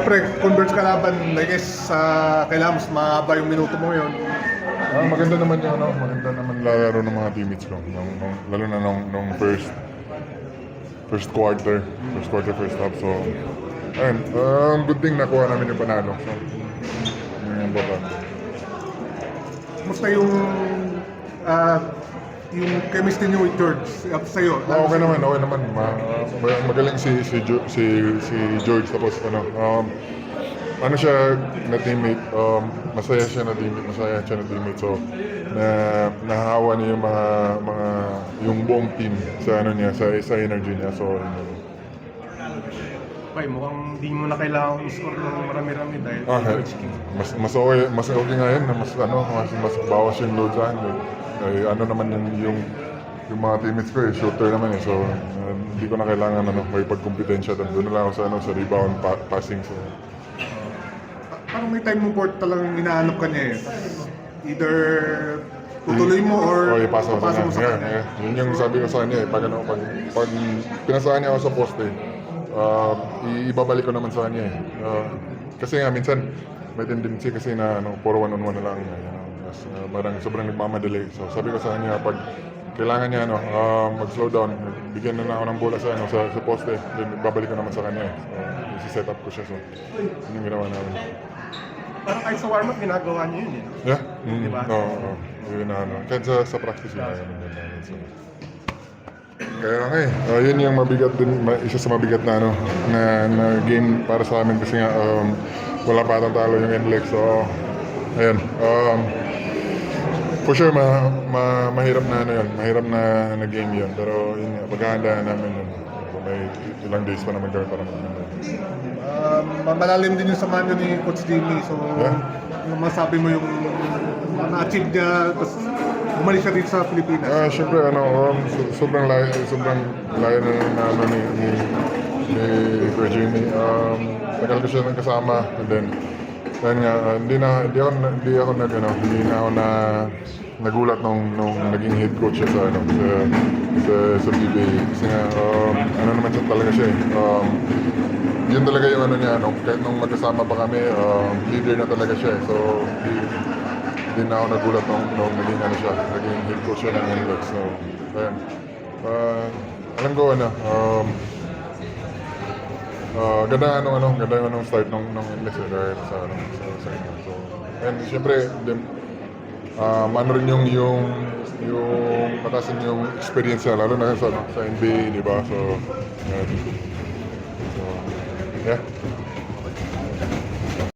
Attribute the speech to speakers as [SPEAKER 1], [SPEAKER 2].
[SPEAKER 1] Siyempre, converge kalaban, I guess, kailangan mas mahaba yung minuto mo yun.
[SPEAKER 2] Maganda naman yung maganda naman lalaro ng mga teammates ko. Lalo na nung first quarter, first half. So, ayun, good thing nakuha namin yung panalo. So, yun yung importante.
[SPEAKER 1] Musta yung chemistry niyo with George sa'yo?
[SPEAKER 2] Okay naman. Magaling si George, tapos ano siya na teammate, masaya siya na teammate, so nahahawa niya yung buong team sa sa energy niya, so
[SPEAKER 1] Okay, mukhang di mo na kailangan i-score ng marami-rami dahil George King.
[SPEAKER 2] mas okay nga yun, mas bawas yung load sa akin. Naman yung mga teammates ko shooter naman so hindi ko na kailangan may pagkompetensya doon na lang ako sa rebound, passing, so
[SPEAKER 1] Parang may time mo board talagang inaanap ka niya Either tutuloy mo or
[SPEAKER 2] ipasa
[SPEAKER 1] papasa
[SPEAKER 2] mo sa kanya. Yun yung sabi ko sa kanya pag pinasahan niya ako sa poste, ibabalik ko naman sa kanya kasi nga minsan may tendency kasi na puro one-on-one na lang, parang sobrang nagmamadali. So sabi ko sa kanya, pag kailangan niya mag-slow down, bigyan na ako ng bola sa poste, then babalik ko naman sa kanya. So isi-set up ko siya, so yun yung ginawa namin.
[SPEAKER 1] Parang kahit sa warm-up, ginagawa niyo yun
[SPEAKER 2] Yeah?
[SPEAKER 1] Diba?
[SPEAKER 2] Oo. Yun kahit sa practice yun namin. So, kaya yun yung mabigat din, isa sa mabigat na game para sa amin kasi nga wala pa atang talo yung NLEX. So, ayun. For sure, mahirap na game yun. Pero yun nga, paghahandaan namin yun. May ilang days pa naman gawin para mag-handaan.
[SPEAKER 1] Malalim din yung samahan nyo ni Coach Jimmy. So, masabi mo yung na-achieve niya, tapos bumalik siya dito sa Pilipinas.
[SPEAKER 2] Siyempre, sobrang layo na ni Coach Jimmy. Tagal ko siya nang kasama, and then hindi na ako nagulat nung naging head coach siya sa PBA. Kasi nga, naman siya talaga siya yun talaga yung niya, kahit nung magkasama pa kami, leader na talaga siya so hindi na ako nagulat nung naging head coach siya ng NLEX. So, ayun. Alam ko ganda yung start ng NLEX dahil sa inyo. So, and siyempre, rin yung matasin yung experience niya, lalo na sa NBA, di ba? So, yeah.